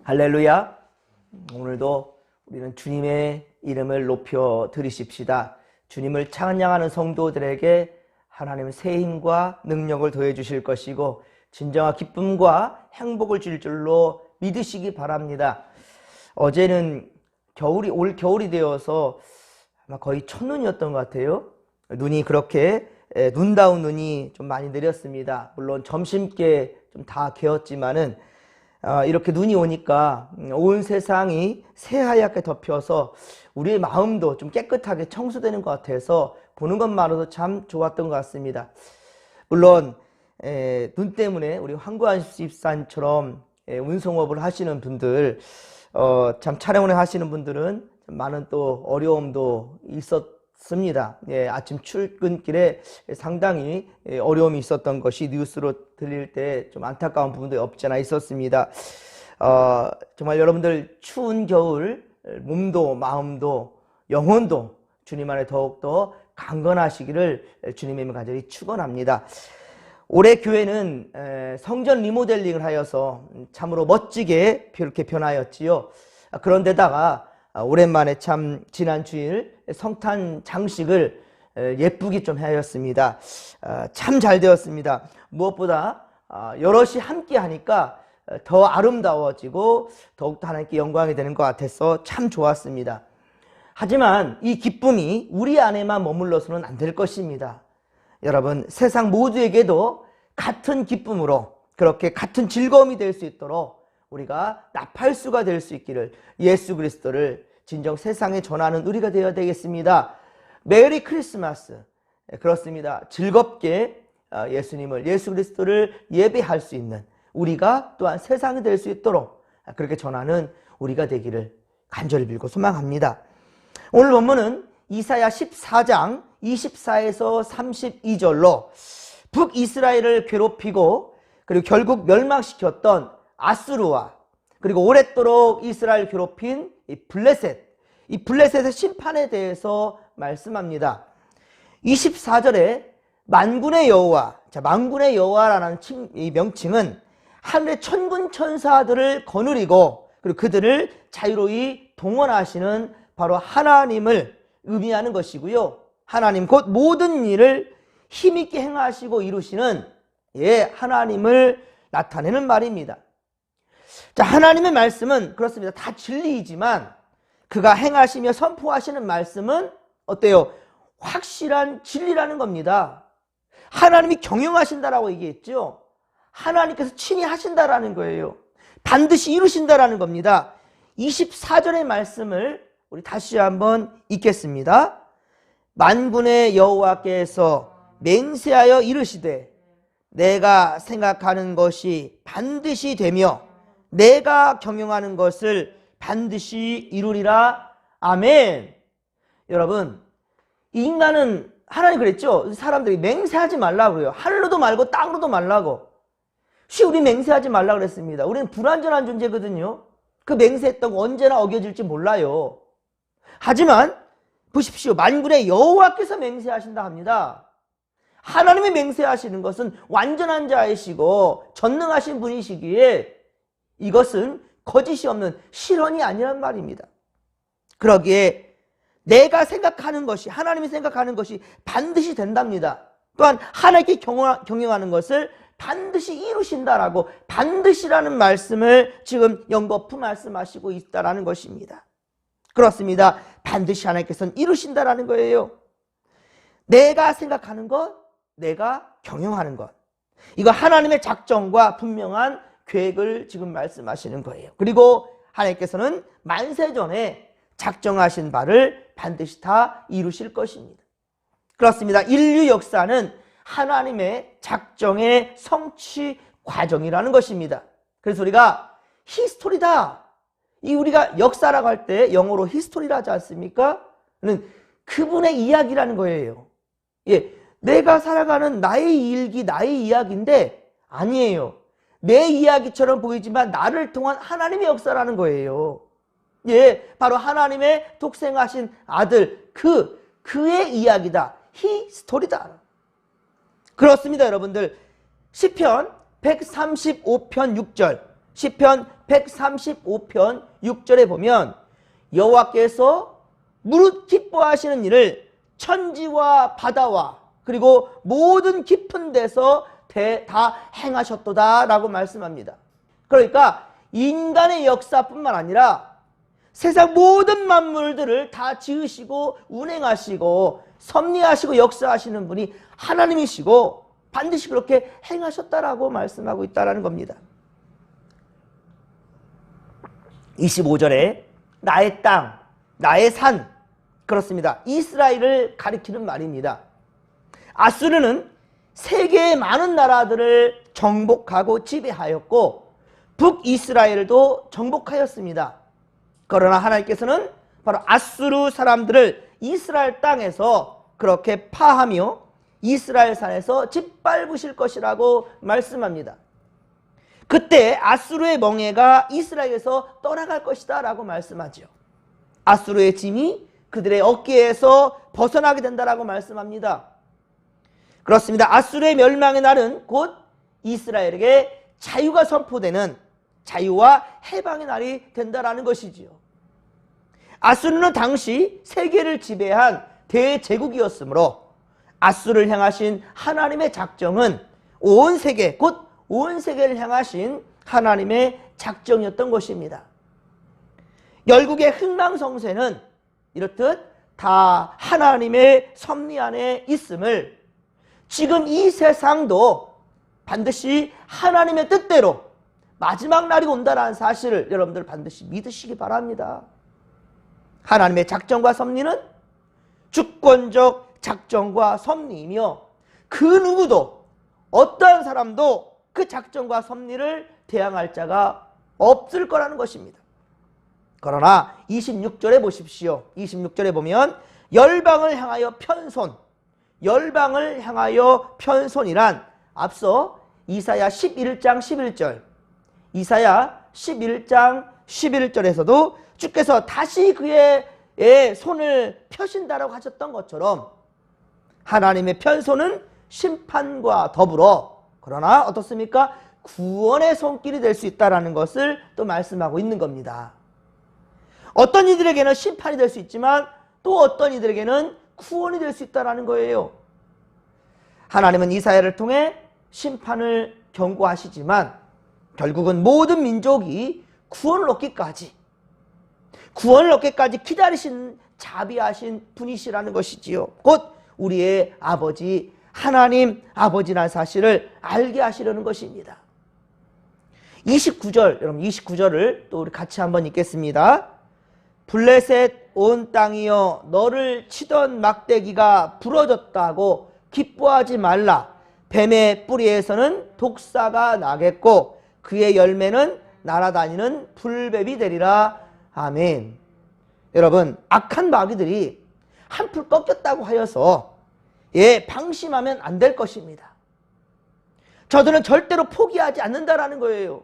할렐루야. 오늘도 우리는 주님의 이름을 높여 드리십시다. 주님을 찬양하는 성도들에게 하나님의 새 힘과 능력을 더해 주실 것이고 진정한 기쁨과 행복을 줄 줄로 믿으시기 바랍니다. 어제는 올 겨울이 되어서 아마 거의 첫눈이었던 것 같아요. 눈이 그렇게 눈다운 눈이 좀 많이 내렸습니다. 물론 점심께 좀 다 개었지만은 이렇게 눈이 오니까 온 세상이 새하얗게 덮여서 우리의 마음도 좀 깨끗하게 청소되는 것 같아서 보는 것만으로도 참 좋았던 것 같습니다. 물론 눈 때문에 우리 황구안 집사님처럼 운송업을 하시는 분들, 참 촬영을 하시는 분들은 많은 또 어려움도 있었습니다. 아침 출근길에 상당히 어려움이 있었던 것이 뉴스로 들릴 때 좀 안타까운 부분도 없지 않아 있었습니다. 정말 여러분들 추운 겨울 몸도 마음도 영혼도 주님 안에 더욱더 강건하시기를 주님의 이름으로 간절히 축원합니다. 올해 교회는 성전 리모델링을 하여서 참으로 멋지게 이렇게 변하였지요. 그런데다가 오랜만에 참 지난 주일 성탄 장식을 예쁘게 좀 하였습니다. 참 잘 되었습니다. 무엇보다 여럿이 함께 하니까 더 아름다워지고 더욱더 하나님께 영광이 되는 것 같아서 참 좋았습니다. 하지만 이 기쁨이 우리 안에만 머물러서는 안 될 것입니다. 여러분, 세상 모두에게도 같은 기쁨으로 그렇게 같은 즐거움이 될 수 있도록 우리가 나팔수가 될 수 있기를 예수 그리스도를 진정 세상에 전하는 우리가 되어야 되겠습니다. 메리 크리스마스. 그렇습니다. 즐겁게 예수님을, 예수 그리스도를 예배할 수 있는 우리가 또한 세상이 될 수 있도록 그렇게 전하는 우리가 되기를 간절히 빌고 소망합니다. 오늘 본문은 이사야 14장 24에서 32절로 북이스라엘을 괴롭히고 그리고 결국 멸망시켰던 아수르와 그리고 오랫도록 이스라엘 괴롭힌 이 블레셋의 심판에 대해서 말씀합니다. 24절에 만군의 여호와, 만군의 여호와라는 이 명칭은 하늘의 천군 천사들을 거느리고 그리고 그들을 자유로이 동원하시는 바로 하나님을 의미하는 것이고요. 하나님 곧 모든 일을 힘있게 행하시고 이루시는 하나님을 나타내는 말입니다. 자, 하나님의 말씀은 그렇습니다. 다 진리이지만 그가 행하시며 선포하시는 말씀은 어때요? 확실한 진리라는 겁니다. 하나님이 경영하신다라고 얘기했죠. 하나님께서 친히 하신다라는 거예요. 반드시 이루신다라는 겁니다. 24절의 말씀을 우리 다시 한번 읽겠습니다. 만군의 여호와께서 맹세하여 이르시되 내가 생각하는 것이 반드시 되며 내가 경영하는 것을 반드시 이루리라. 아멘. 여러분, 이 인간은 하나님 그랬죠. 사람들이 맹세하지 말라고 그래요. 하늘로도 말고 땅으로도 말라고. 우리 맹세하지 말라고 그랬습니다. 우리는 불완전한 존재거든요. 그 맹세했던 거 언제나 어겨질지 몰라요. 하지만 보십시오. 만군의 여호와께서 맹세하신다 합니다. 하나님이 맹세하시는 것은 완전한 자이시고 전능하신 분이시기에 이것은 거짓이 없는 실언이 아니란 말입니다. 그러기에 내가 생각하는 것이, 하나님이 생각하는 것이 반드시 된답니다. 또한 하나님께 경영하는 것을 반드시 이루신다라고 반드시라는 말씀을 지금 연거푸 말씀하시고 있다라는 것입니다. 그렇습니다. 반드시 하나님께서는 이루신다라는 거예요. 내가 생각하는 것, 내가 경영하는 것. 이거 하나님의 작정과 분명한 계획을 지금 말씀하시는 거예요. 그리고 하나님께서는 만세전에 작정하신 바를 반드시 다 이루실 것입니다. 그렇습니다. 인류 역사는 하나님의 작정의 성취 과정이라는 것입니다. 그래서 우리가 히스토리다. 우리가 역사라고 할 때 영어로 히스토리라 하지 않습니까? 는 그분의 이야기라는 거예요. 내가 살아가는 나의 일기, 나의 이야기인데 아니에요. 내 이야기처럼 보이지만 나를 통한 하나님의 역사라는 거예요. 바로 하나님의 독생하신 아들, 그의 이야기다. 히스토리다. 그렇습니다, 여러분들. 시편 135편 6절. 시편 135편 6절에 보면 여호와께서 무릇 기뻐하시는 일을 천지와 바다와 그리고 모든 깊은 데서 다 행하셨도다 라고 말씀합니다. 그러니까 인간의 역사뿐만 아니라 세상 모든 만물들을 다 지으시고 운행하시고 섭리하시고 역사하시는 분이 하나님이시고 반드시 그렇게 행하셨다라고 말씀하고 있다는 겁니다. 25절에 나의 땅, 나의 산, 그렇습니다. 이스라엘을 가리키는 말입니다. 아수르는 세계의 많은 나라들을 정복하고 지배하였고 북이스라엘도 정복하였습니다. 그러나 하나님께서는 바로 아수르 사람들을 이스라엘 땅에서 그렇게 파하며 이스라엘 산에서 짓밟으실 것이라고 말씀합니다. 그때 아수르의 멍에가 이스라엘에서 떠나갈 것이다 라고 말씀하죠. 아수르의 짐이 그들의 어깨에서 벗어나게 된다라고 말씀합니다. 그렇습니다. 아수르의 멸망의 날은 곧 이스라엘에게 자유가 선포되는 자유와 해방의 날이 된다라는 것이지요. 아수르는 당시 세계를 지배한 대제국이었으므로 아수르를 향하신 하나님의 작정은 온 세계, 곧 온 세계를 향하신 하나님의 작정이었던 것입니다. 열국의 흥망성쇠는 이렇듯 다 하나님의 섭리 안에 있음을 지금 이 세상도 반드시 하나님의 뜻대로 마지막 날이 온다라는 사실을 여러분들 반드시 믿으시기 바랍니다. 하나님의 작정과 섭리는 주권적 작정과 섭리이며 그 누구도 어떠한 사람도 그 작정과 섭리를 대항할 자가 없을 거라는 것입니다. 그러나 26절에 보십시오. 26절에 보면 열방을 향하여 편손, 열방을 향하여 편손이란 앞서 이사야 11장 11절, 이사야 11장 11절에서도 주께서 다시 그의 손을 펴신다라고 하셨던 것처럼 하나님의 편손은 심판과 더불어 그러나 어떻습니까? 구원의 손길이 될 수 있다는 것을 또 말씀하고 있는 겁니다. 어떤 이들에게는 심판이 될 수 있지만 또 어떤 이들에게는 구원이 될 수 있다는 거예요. 하나님은 이사야를 통해 심판을 경고하시지만 결국은 모든 민족이 구원을 얻기까지 기다리신 자비하신 분이시라는 것이지요. 곧 우리의 아버지 하나님 아버지라는 사실을 알게 하시려는 것입니다. 29절, 여러분 29절을 또 우리 같이 한번 읽겠습니다. 블레셋 온 땅이여 너를 치던 막대기가 부러졌다고 기뻐하지 말라. 뱀의 뿌리에서는 독사가 나겠고 그의 열매는 날아다니는 불뱀이 되리라. 아멘. 여러분 악한 마귀들이 한풀 꺾였다고 하여서 방심하면 안 될 것입니다. 저들은 절대로 포기하지 않는다라는 거예요.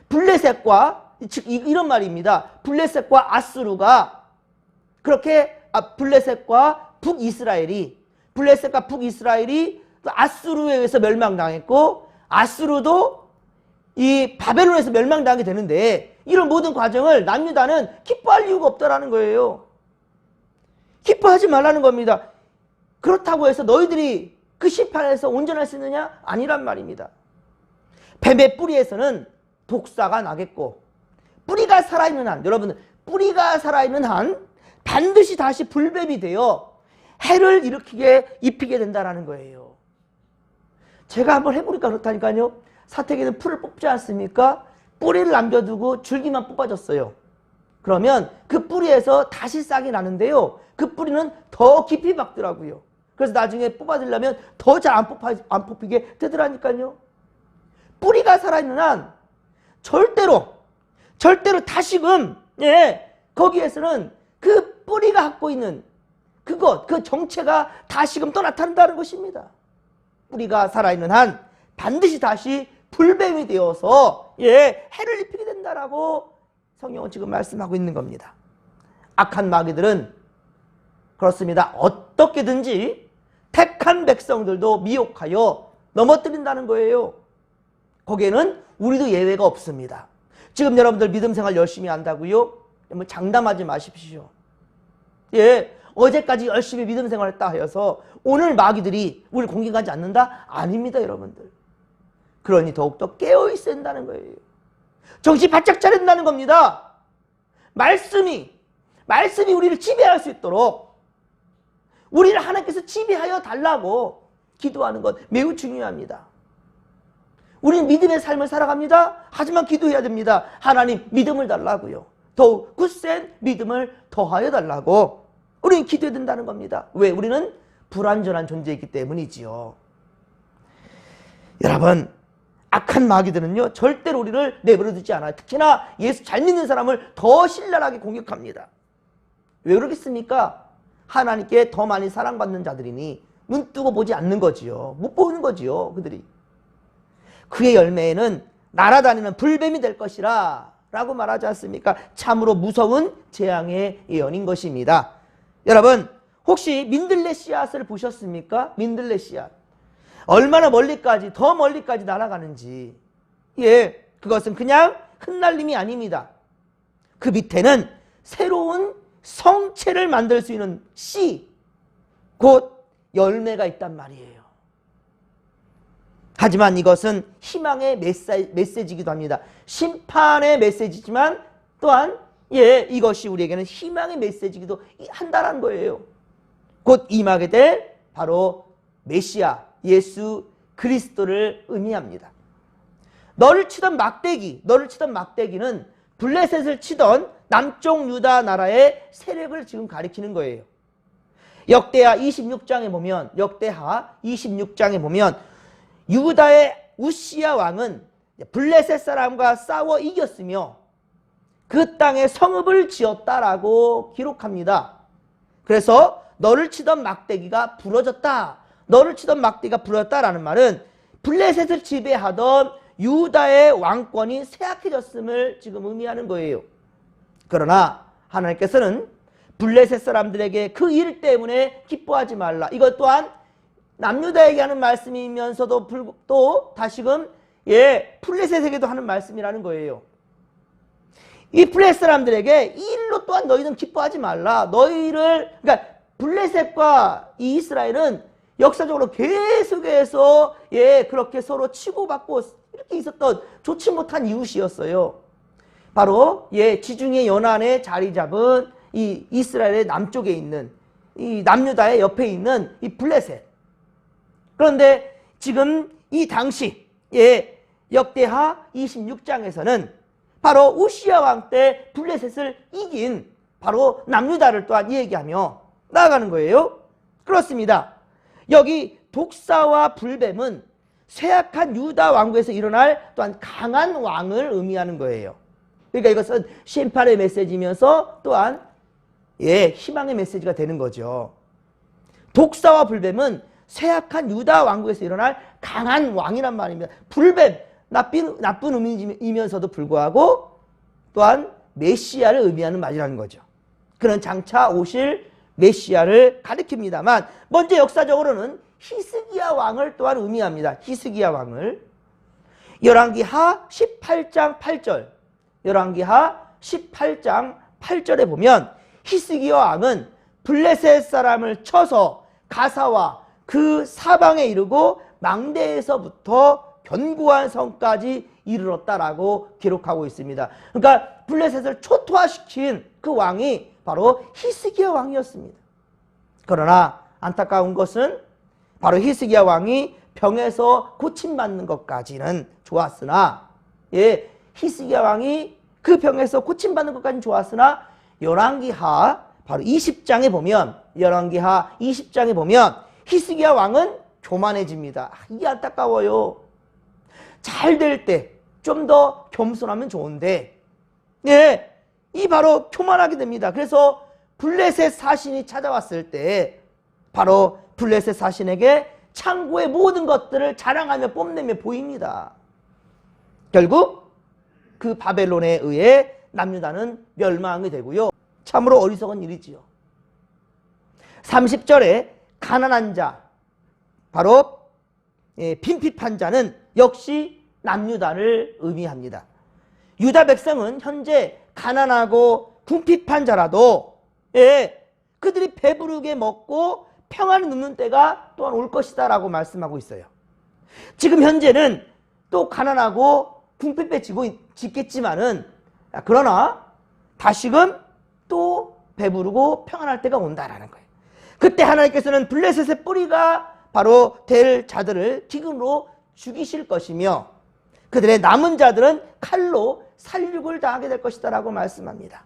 블레셋과 즉 이런 말입니다. 블레셋과 아수르가 그렇게 블레셋과 북이스라엘이 아수르에 의해서 멸망당했고 아수르도 이 바벨론에서 멸망당하게 되는데 이런 모든 과정을 남유다는 기뻐할 이유가 없다라는 거예요. 기뻐하지 말라는 겁니다. 그렇다고 해서 너희들이 그 심판에서 온전할 수 있느냐? 아니란 말입니다. 뱀의 뿌리에서는 독사가 나겠고 뿌리가 살아있는 한, 여러분 뿌리가 살아있는 한 반드시 다시 불뱀이 되어 해를 입히게 된다는 거예요. 제가 한번 해보니까 그렇다니까요. 사택에는 풀을 뽑지 않습니까? 뿌리를 남겨두고 줄기만 뽑아줬어요. 그러면 그 뿌리에서 다시 싹이 나는데요. 그 뿌리는 더 깊이 박더라고요. 그래서 나중에 뽑아들려면 더 잘 안 뽑히게 되더라니까요. 뿌리가 살아있는 한 절대로 다시금 거기에서는 그 뿌리가 갖고 있는 그 정체가 다시금 또 나타난다는 것입니다. 뿌리가 살아있는 한 반드시 다시 불뱀이 되어서 해를 입히게 된다라고 성경은 지금 말씀하고 있는 겁니다. 악한 마귀들은 그렇습니다. 어떻게든지 택한 백성들도 미혹하여 넘어뜨린다는 거예요. 거기에는 우리도 예외가 없습니다. 지금 여러분들 믿음 생활 열심히 한다고요? 뭐 장담하지 마십시오. 예, 어제까지 열심히 믿음 생활했다 하여서 오늘 마귀들이 우리를 공격하지 않는다? 아닙니다, 여러분들. 그러니 더욱더 깨어있어야 한다는 거예요. 정신 바짝 차려야 된다는 겁니다. 말씀이 우리를 지배할 수 있도록 우리를 하나님께서 지배하여 달라고 기도하는 것 매우 중요합니다. 우리는 믿음의 삶을 살아갑니다. 하지만 기도해야 됩니다. 하나님 믿음을 달라고요. 더욱 굳센 믿음을 더하여 달라고 우리는 기도해야 된다는 겁니다. 왜? 우리는 불완전한 존재이기 때문이지요. 여러분, 악한 마귀들은요 절대로 우리를 내버려두지 않아요. 특히나 예수 잘 믿는 사람을 더 신랄하게 공격합니다. 왜 그러겠습니까? 하나님께 더 많이 사랑받는 자들이니 눈 뜨고 보지 않는 거지요. 못 보는 거지요, 그들이. 그의 열매에는 날아다니는 불뱀이 될 것이라 라고 말하지 않습니까? 참으로 무서운 재앙의 예언인 것입니다. 여러분, 혹시 민들레 씨앗을 보셨습니까? 민들레 씨앗. 얼마나 멀리까지, 더 멀리까지 날아가는지. 예, 그것은 그냥 흩날림이 아닙니다. 그 밑에는 새로운 성체를 만들 수 있는 씨, 곧 열매가 있단 말이에요. 하지만 이것은 희망의 메시지이기도 합니다. 심판의 메시지지만 또한 이것이 우리에게는 희망의 메시지이기도 한다는 거예요. 곧 임하게 될 바로 메시아 예수 그리스도를 의미합니다. 너를 치던 막대기는 블레셋을 치던 남쪽 유다 나라의 세력을 지금 가리키는 거예요. 역대하 26장에 보면 유다의 우시야 왕은 블레셋 사람과 싸워 이겼으며 그 땅에 성읍을 지었다라고 기록합니다. 그래서 너를 치던 막대기가 부러졌다. 너를 치던 막대기가 부러졌다라는 말은 블레셋을 지배하던 유다의 왕권이 쇠약해졌음을 지금 의미하는 거예요. 그러나 하나님께서는 블레셋 사람들에게 그 일 때문에 기뻐하지 말라. 이것 또한 남유다에게 하는 말씀이면서도 또 다시금 블레셋에게도 하는 말씀이라는 거예요. 이 블레셋 사람들에게 이 일로 또한 너희는 기뻐하지 말라. 그러니까 블레셋과 이 이스라엘은 역사적으로 계속해서 그렇게 서로 치고받고 이렇게 있었던 좋지 못한 이웃이었어요. 바로 지중해 연안에 자리 잡은 이 이스라엘의 남쪽에 있는 이 남유다의 옆에 있는 이 블레셋. 그런데 지금 이 당시 역대하 26장에서는 바로 우시야 왕 때 블레셋을 이긴 바로 남유다를 또한 얘기하며 나아가는 거예요. 그렇습니다. 여기 독사와 불뱀은 쇠약한 유다 왕국에서 일어날 또한 강한 왕을 의미하는 거예요. 그러니까 이것은 심판의 메시지면서 또한 희망의 메시지가 되는 거죠. 독사와 불뱀은 쇠약한 유다 왕국에서 일어날 강한 왕이란 말입니다. 불뱀, 나쁜 의미이면서도 불구하고 또한 메시아를 의미하는 말이라는 거죠. 그는 장차 오실 메시아를 가리킵니다만 먼저 역사적으로는 히스기야 왕을 또한 의미합니다. 히스기야 왕을. 열왕기하 18장 8절 열왕기하 18장 8절에 보면 히스기야 왕은 블레셋 사람을 쳐서 가사와 그 사방에 이르고 망대에서부터 견고한 성까지 이르렀다라고 기록하고 있습니다. 그러니까 블레셋을 초토화시킨 그 왕이 바로 히스기야 왕이었습니다. 그러나 안타까운 것은 바로 히스기야 왕이 병에서 고침받는 것까지는 좋았으나 히스기야 왕이 그 병에서 고침받는 것까지는 좋았으나 열왕기하 바로 20장에 보면 히스기야 왕은 교만해집니다. 이게 안타까워요. 잘 될 때 좀 더 겸손하면 좋은데 이 바로 교만하게 됩니다. 그래서 블레셋 사신이 찾아왔을 때 바로 블레셋 사신에게 창고의 모든 것들을 자랑하며 뽐내며 보입니다. 결국 그 바벨론에 의해 남유다는 멸망이 되고요. 참으로 어리석은 일이지요. 30절에 가난한 자, 바로 빈핍한 자는 역시 남유다를 의미합니다. 유다 백성은 현재 가난하고 궁핍한 자라도 그들이 배부르게 먹고 평안을 누리는 때가 또한 올 것이다 라고 말씀하고 있어요. 지금 현재는 또 가난하고 궁핍해지고 있겠지만은, 그러나 다시금 또 배부르고 평안할 때가 온다라는 거예요. 그때 하나님께서는 블레셋의 뿌리가 바로 될 자들을 기근으로 죽이실 것이며 그들의 남은 자들은 칼로 살육을 당하게 될 것이다 라고 말씀합니다.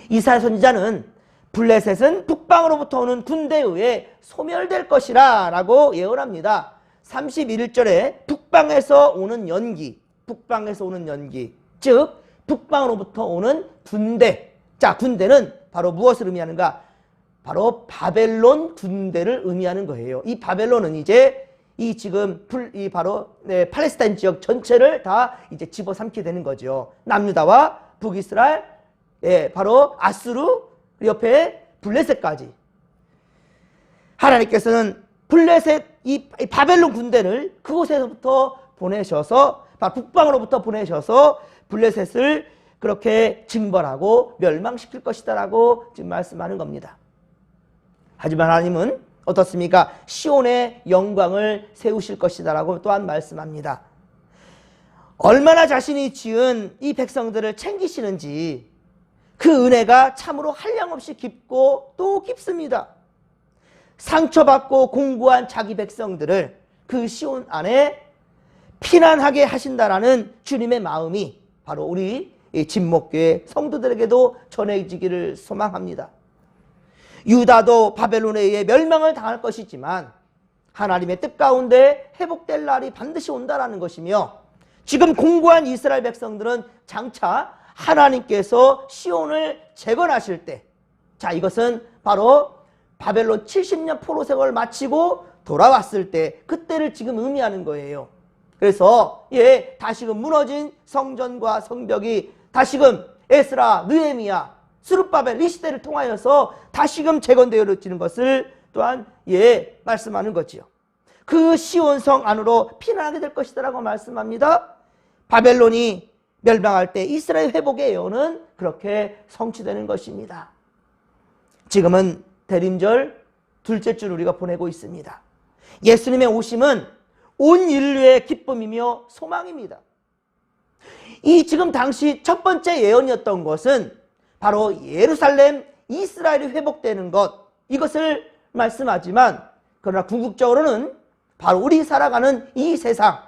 이사야 선지자는 블레셋은 북방으로부터 오는 군대에 의해 소멸될 것이라 라고 예언합니다. 31절에 북방에서 오는 연기, 즉 북방으로부터 오는 군대. 자, 군대는 바로 무엇을 의미하는가? 바로 바벨론 군대를 의미하는 거예요. 이 바벨론은 이제 바로 팔레스타인 지역 전체를 다 이제 집어삼게 되는 거죠. 남유다와 북이스라엘, 바로 아수르, 옆에 블레셋까지. 하나님께서는 이 바벨론 군대를 그곳에서부터 보내셔서, 북방으로부터 보내셔서 블레셋을 그렇게 징벌하고 멸망시킬 것이다 라고 지금 말씀하는 겁니다. 하지만 하나님은 어떻습니까? 시온의 영광을 세우실 것이다 라고 또한 말씀합니다. 얼마나 자신이 지은 이 백성들을 챙기시는지 그 은혜가 참으로 한량없이 깊고 또 깊습니다. 상처받고 공고한 자기 백성들을 그 시온 안에 피난하게 하신다라는 주님의 마음이 바로 우리 진목교회 성도들에게도 전해지기를 소망합니다. 유다도 바벨론에 의해 멸망을 당할 것이지만 하나님의 뜻 가운데 회복될 날이 반드시 온다라는 것이며, 지금 공고한 이스라엘 백성들은 장차 하나님께서 시온을 재건하실 때, 자, 이것은 바로 바벨론 70년 포로 세월을 마치고 돌아왔을 때, 그때를 지금 의미하는 거예요. 그래서 다시금 무너진 성전과 성벽이 다시금 에스라, 느헤미야, 스룹바벨 이 시대를 통하여서 다시금 재건되어지는 것을 또한 말씀하는 거지요. 그 시온성 안으로 피난하게 될 것이다 라고 말씀합니다. 바벨론이 멸망할 때 이스라엘 회복의 예언은 그렇게 성취되는 것입니다. 지금은 대림절 둘째 줄 우리가 보내고 있습니다. 예수님의 오심은 온 인류의 기쁨이며 소망입니다. 이 지금 당시 첫 번째 예언이었던 것은 바로 예루살렘, 이스라엘이 회복되는 것, 이것을 말씀하지만, 그러나 궁극적으로는 바로 우리 살아가는 이 세상,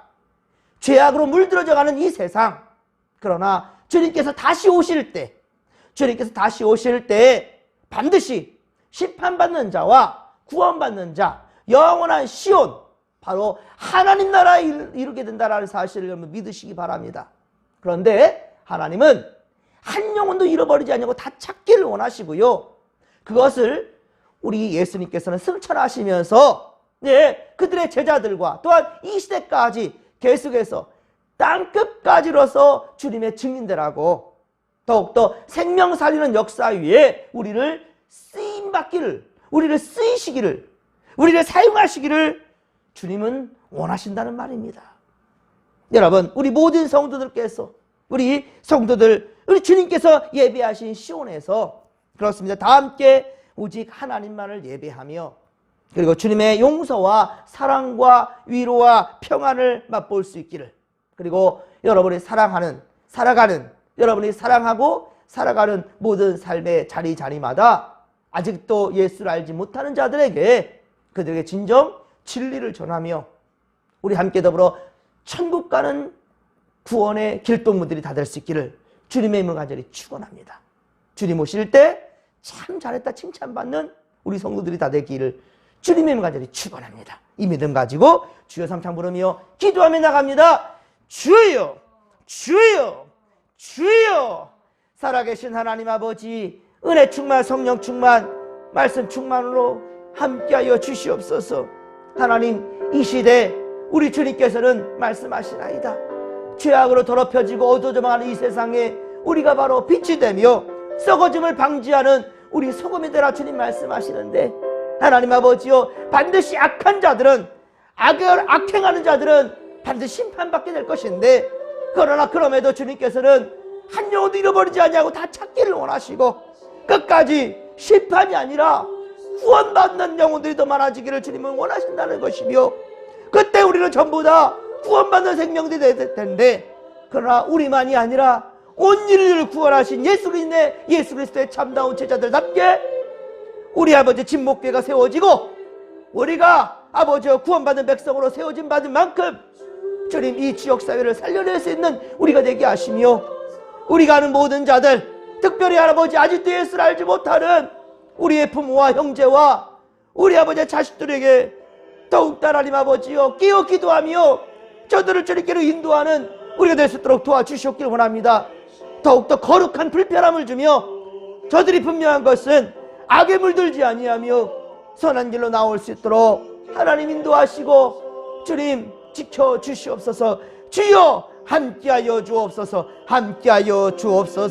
죄악으로 물들어져가는 이 세상, 그러나 주님께서 다시 오실 때 반드시 심판받는 자와 구원받는 자, 영원한 시온, 바로 하나님 나라에 이르게 된다라는 사실을 여러분 믿으시기 바랍니다. 그런데 하나님은 한 영혼도 잃어버리지 않냐고 다 찾기를 원하시고요, 그것을 우리 예수님께서는 승천하시면서 그들의 제자들과 또한 이 시대까지 계속해서 땅끝까지로서 주님의 증인들하고 더욱더 생명 살리는 역사 위에 우리를 쓰임받기를, 우리를 쓰이시기를, 우리를 사용하시기를 주님은 원하신다는 말입니다. 여러분, 우리 모든 성도들께서, 우리 주님께서 예배하신 시온에서 그렇습니다. 다 함께 오직 하나님만을 예배하며, 그리고 주님의 용서와 사랑과 위로와 평안을 맛볼 수 있기를, 그리고 여러분이 여러분이 사랑하고 살아가는 모든 삶의 자리마다 아직도 예수를 알지 못하는 자들에게 그들에게 진정 진리를 전하며 우리 함께 더불어 천국 가는 구원의 길동무들이 다 될 수 있기를 주님의 이름을 간절히 축원합니다. 주님 오실 때 참 잘했다 칭찬받는 우리 성도들이 다 되기를 주님의 이름을 간절히 축원합니다. 이 믿음 가지고 주여 삼창 부르며 기도하며 나갑니다. 주여, 주여, 주여. 살아계신 하나님 아버지, 은혜 충만, 성령 충만, 말씀 충만으로 함께하여 주시옵소서. 하나님, 이 시대 우리 주님께서는 말씀하시나이다. 죄악으로 더럽혀지고 어두워져가는 이 세상에 우리가 바로 빛이 되며 썩어짐을 방지하는 우리 소금이 되라 주님 말씀하시는데, 하나님 아버지여, 반드시 악한 자들은, 악행하는 자들은 반드시 심판받게 될 것인데, 그러나 그럼에도 주님께서는 한 영혼도 잃어버리지 않냐고 다 찾기를 원하시고 끝까지 심판이 아니라 구원받는 영혼들이 더 많아지기를 주님은 원하신다는 것이며, 그때 우리는 전부 다 구원받는 생명들이 될 텐데, 그러나 우리만이 아니라 온 인류를 구원하신 예수 그리스도의 참다운 제자들답게 우리 아버지 진목교회가 세워지고 우리가 아버지와 구원받는 백성으로 세워진 받은 만큼 주님 이 지역사회를 살려낼 수 있는 우리가 되게 하시며, 우리가 아는 모든 자들, 특별히 할아버지 아직도 예수를 알지 못하는 우리의 부모와 형제와 우리 아버지의 자식들에게 더욱더 하나님 아버지여 깨어 기도하며 저들을 주님께로 인도하는 우리가 될 수 있도록 도와주시옵길 원합니다. 더욱더 거룩한 불편함을 주며 저들이 분명한 것은 악에 물들지 아니하며 선한 길로 나올 수 있도록 하나님 인도하시고 주님 지켜주시옵소서. 주여 함께하여 주옵소서. 함께하여 주옵소서.